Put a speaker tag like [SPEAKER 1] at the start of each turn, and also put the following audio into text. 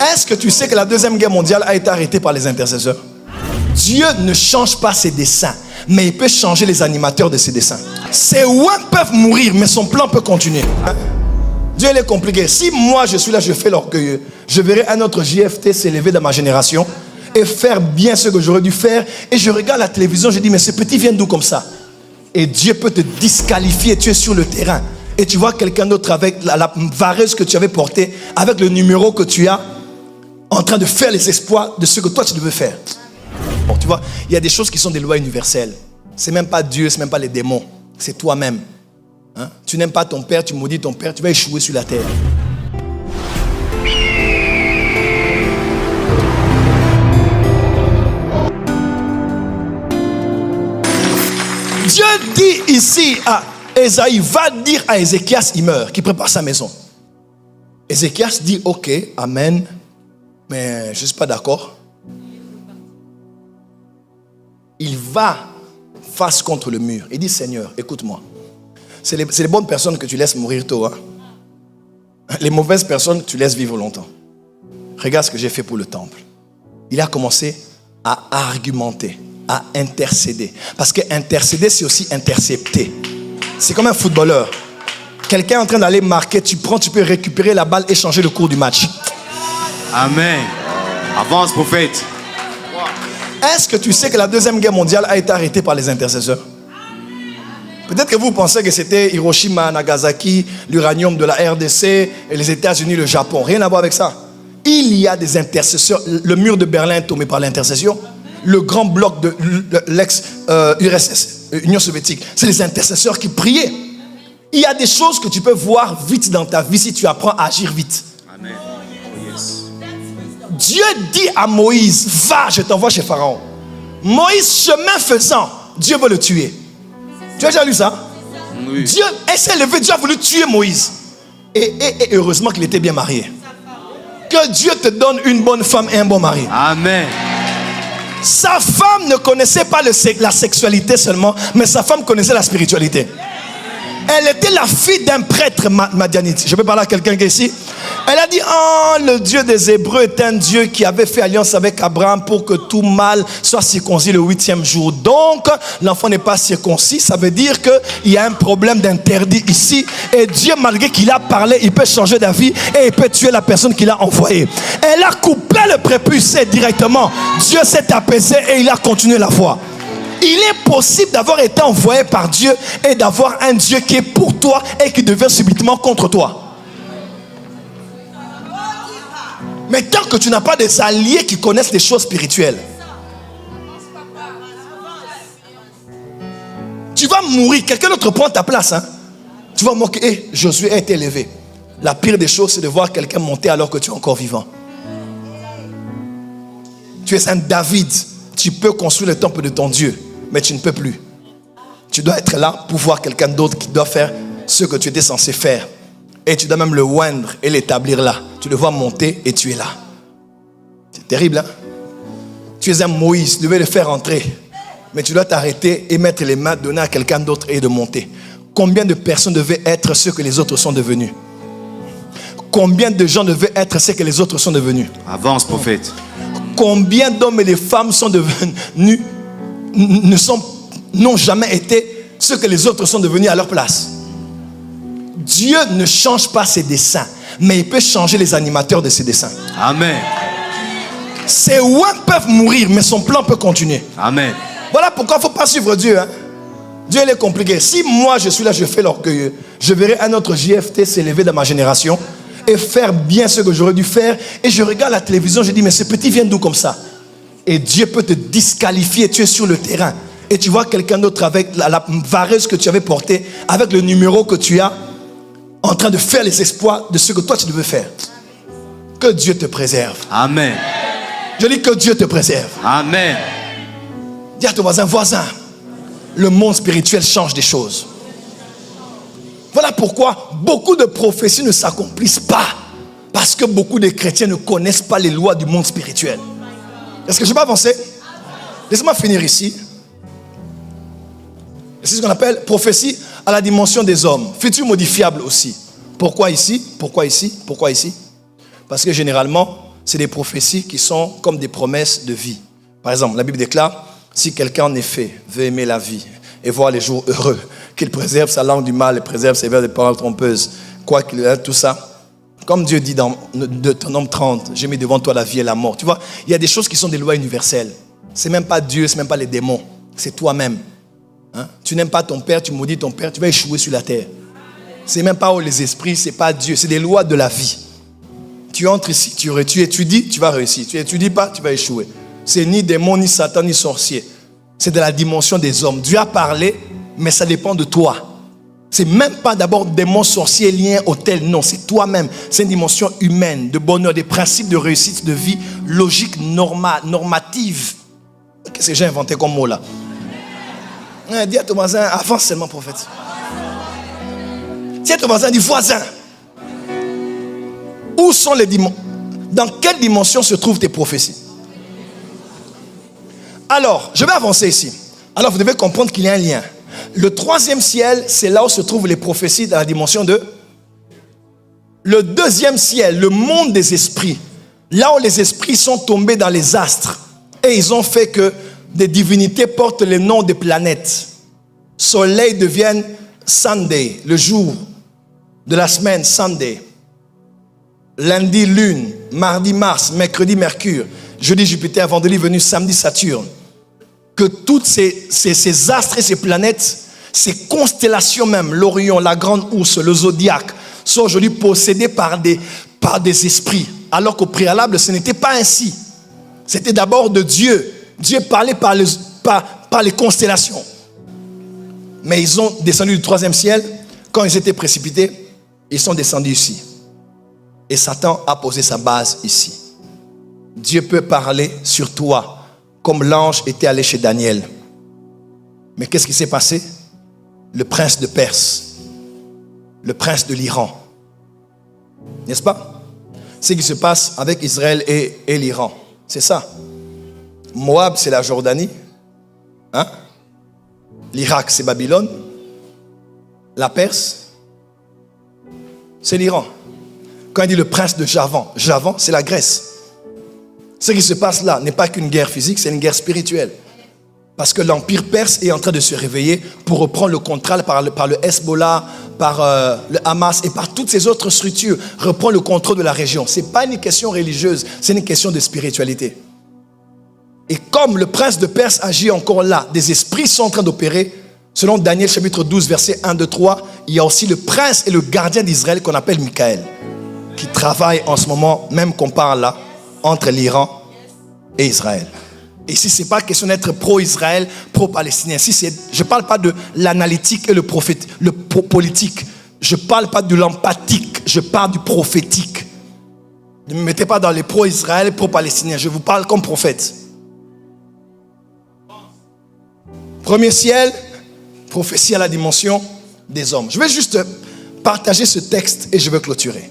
[SPEAKER 1] Est-ce que tu sais que la Deuxième Guerre mondiale a été arrêtée par les intercesseurs? Dieu ne change pas ses desseins, mais il peut changer les animateurs de ses desseins. Ses ouins peuvent mourir, mais son plan peut continuer. Dieu, il est compliqué. Si moi je suis là, je fais l'orgueilleux, je verrai un autre JFT s'élever dans ma génération et faire bien ce que j'aurais dû faire. Et je regarde la télévision, je dis, mais ce petit vient d'où comme ça? Et Dieu peut te disqualifier, tu es sur le terrain. Et tu vois quelqu'un d'autre avec la vareuse que tu avais portée, avec le numéro que tu as, en train de faire les exploits de ce que toi tu devais faire. Bon, tu vois, il y a des choses qui sont des lois universelles. C'est même pas Dieu, c'est même pas les démons. C'est toi-même. Hein? Tu n'aimes pas ton père, tu maudis ton père, tu vas échouer sur la terre. Dieu dit ici à Ésaïe, va dire à Ézéchias, il meurt, qui prépare sa maison. Ézéchias dit, ok, amen, mais je ne suis pas d'accord. Il va face contre le mur. Il dit, Seigneur, écoute-moi. C'est les bonnes personnes que tu laisses mourir tôt. Hein? Les mauvaises personnes, tu laisses vivre longtemps. Regarde ce que j'ai fait pour le temple. Il a commencé à argumenter, à intercéder. Parce que intercéder, c'est aussi intercepter. C'est comme un footballeur. Quelqu'un est en train d'aller marquer, tu prends, tu peux récupérer la balle et changer le cours du match.
[SPEAKER 2] Amen. Avance, prophète.
[SPEAKER 1] Est-ce que tu sais que la Deuxième Guerre mondiale a été arrêtée par les intercesseurs? Peut-être que vous pensez que c'était Hiroshima, Nagasaki, l'uranium de la RDC, et les États-Unis, le Japon. Rien à voir avec ça. Il y a des intercesseurs. Le mur de Berlin est tombé par l'intercession. Le grand bloc de l'ex-URSS, Union soviétique, c'est les intercesseurs qui priaient. Il y a des choses que tu peux voir vite dans ta vie si tu apprends à agir vite.
[SPEAKER 2] Amen. Oh yes.
[SPEAKER 1] Dieu dit à Moïse, va, je t'envoie chez Pharaon. Moïse, chemin faisant, Dieu veut le tuer. Tu as déjà lu ça?
[SPEAKER 2] Oui.
[SPEAKER 1] Dieu s'est levé, Dieu a voulu tuer Moïse. Et heureusement qu'il était bien marié. Que Dieu te donne une bonne femme et un bon mari.
[SPEAKER 2] Amen.
[SPEAKER 1] Sa femme ne connaissait pas la sexualité seulement, mais sa femme connaissait la spiritualité. Elle était la fille d'un prêtre madianite. Je peux parler à quelqu'un qui est ici. Elle a dit, oh, le Dieu des Hébreux est un Dieu qui avait fait alliance avec Abraham pour que tout mâle soit circoncis le 8e jour. Donc, l'enfant n'est pas circoncis. Ça veut dire qu'il y a un problème d'interdit ici. Et Dieu, malgré qu'il a parlé, il peut changer d'avis et il peut tuer la personne qu'il a envoyée. Elle a coupé le prépuce directement. Dieu s'est apaisé et il a continué la foi. Il est possible d'avoir été envoyé par Dieu et d'avoir un Dieu qui est pour toi et qui devient subitement contre toi. Mais tant que tu n'as pas des alliés qui connaissent les choses spirituelles, tu vas mourir. Quelqu'un d'autre prend ta place. Hein? Tu vas moquer. Josué a été élevé. La pire des choses, c'est de voir quelqu'un monter alors que tu es encore vivant. Tu es un David. Tu peux construire le temple de ton Dieu, mais tu ne peux plus. Tu dois être là pour voir quelqu'un d'autre qui doit faire ce que tu étais censé faire. Et tu dois même le oindre et l'établir là. Tu le vois monter et tu es là. C'est terrible, hein? Tu es un Moïse, tu devais le faire entrer. Mais tu dois t'arrêter et mettre les mains, donner à quelqu'un d'autre et de monter. Combien de personnes devaient être ce que les autres sont devenus? Combien de gens devaient être ce que les autres sont devenus?
[SPEAKER 2] Avance, prophète.
[SPEAKER 1] Combien d'hommes et de femmes sont devenus, n'ont jamais été ce que les autres sont devenus à leur place? Dieu ne change pas ses desseins, mais il peut changer les animateurs de ses desseins. Amen. Ses ouins peuvent mourir, mais son plan peut continuer. Amen. Voilà pourquoi il ne faut pas suivre Dieu. Hein? Dieu, il est compliqué. Si moi je suis là, je fais l'orgueilleux, je verrai un autre JFT s'élever dans ma génération et faire bien ce que j'aurais dû faire. Et je regarde la télévision, je dis, mais ce petit vient d'où comme ça? Et Dieu peut te disqualifier, tu es sur le terrain. Et tu vois quelqu'un d'autre avec la vareuse que tu avais portée, avec le numéro que tu as, en train de faire les exploits de ce que toi tu devais faire. Que Dieu te préserve. Amen. Je dis que Dieu te préserve. Amen. Dis à ton voisin, le monde spirituel change des choses. Voilà pourquoi beaucoup de prophéties ne s'accomplissent pas. Parce que beaucoup de chrétiens ne connaissent pas les lois du monde spirituel. Est-ce que je peux avancer? Laissez-moi finir ici. C'est ce qu'on appelle prophétie à la dimension des hommes. Futur modifiable aussi. Pourquoi ici? Pourquoi ici? Pourquoi ici? Parce que généralement, c'est des prophéties qui sont comme des promesses de vie. Par exemple, la Bible déclare, si quelqu'un en effet veut aimer la vie et voir les jours heureux, qu'il préserve sa langue du mal et préserve ses vers des paroles trompeuses, quoi qu'il ait, tout ça. Comme Dieu dit dans Deutéronome 30, j'ai mis devant toi la vie et la mort. Tu vois, il y a des choses qui sont des lois universelles. C'est même pas Dieu, c'est même pas les démons, c'est toi-même. Hein? Tu n'aimes pas ton père, tu maudis ton père, tu vas échouer sur la terre. C'est même pas les esprits, c'est pas Dieu, c'est des lois de la vie. Tu entres ici, tu étudies, tu vas réussir. Tu étudies pas, tu vas échouer. C'est ni démon, ni Satan, ni sorcier. C'est de la dimension des hommes. Dieu a parlé, mais ça dépend de toi. C'est même pas d'abord démon, sorcier, lien, hôtel. Non, c'est toi-même. C'est une dimension humaine, de bonheur, des principes de réussite, de vie, logique, normative. Qu'est-ce que j'ai inventé comme mot là? Dis à ton voisin, avance seulement prophète. Dis à ton voisin, dis voisin. Où sont les dimensions? Dans quelle dimension se trouvent tes prophéties? Alors, je vais avancer ici. Alors, vous devez comprendre qu'il y a un lien. Le troisième ciel, c'est là où se trouvent les prophéties dans la dimension de... Le deuxième ciel, le monde des esprits. Là où les esprits sont tombés dans les astres. Et ils ont fait que des divinités portent les noms des planètes. Soleil devienne Sunday, le jour de la semaine, Sunday. Lundi, Lune. Mardi, Mars. Mercredi, Mercure. Jeudi, Jupiter. Vendredi, Vénus. Samedi, Saturne. Que toutes ces astres et ces planètes, ces constellations même, l'Orion, la Grande Ourse, le Zodiaque, sont aujourd'hui possédées par des esprits. Alors qu'au préalable, ce n'était pas ainsi. C'était d'abord de Dieu. Dieu parlait par les constellations. Mais ils ont descendu du troisième ciel. Quand ils étaient précipités, ils sont descendus ici. Et Satan a posé sa base ici. Dieu peut parler sur toi, comme l'ange était allé chez Daniel. Mais qu'est-ce qui s'est passé? Le prince de Perse, le prince de l'Iran. N'est-ce pas? C'est ce qui se passe avec Israël et l'Iran. C'est ça. Moab, c'est la Jordanie. Hein? L'Irak, c'est Babylone. La Perse, c'est l'Iran. Quand il dit le prince de Javan, Javan, c'est la Grèce. Ce qui se passe là n'est pas qu'une guerre physique, c'est une guerre spirituelle. Parce que l'empire perse est en train de se réveiller pour reprendre le contrôle par le Hezbollah, par le Hamas et par toutes ces autres structures, reprendre le contrôle de la région. Ce n'est pas une question religieuse, c'est une question de spiritualité. Et comme le prince de Perse agit encore là, des esprits sont en train d'opérer. Selon Daniel chapitre 12, verset 1, 2, 3, il y a aussi le prince et le gardien d'Israël qu'on appelle Michaël, qui travaille en ce moment, même qu'on parle là, entre l'Iran et Israël. Et ici, ce n'est pas question d'être pro-Israël, pro-palestinien. Ici, je ne parle pas de l'analytique et le politique. Je ne parle pas de l'empathique, je parle du prophétique. Ne me mettez pas dans les pro-Israël, pro-palestiniens. Je vous parle comme prophète. Premier ciel, prophétie à la dimension des hommes. Je vais juste partager ce texte et je vais clôturer.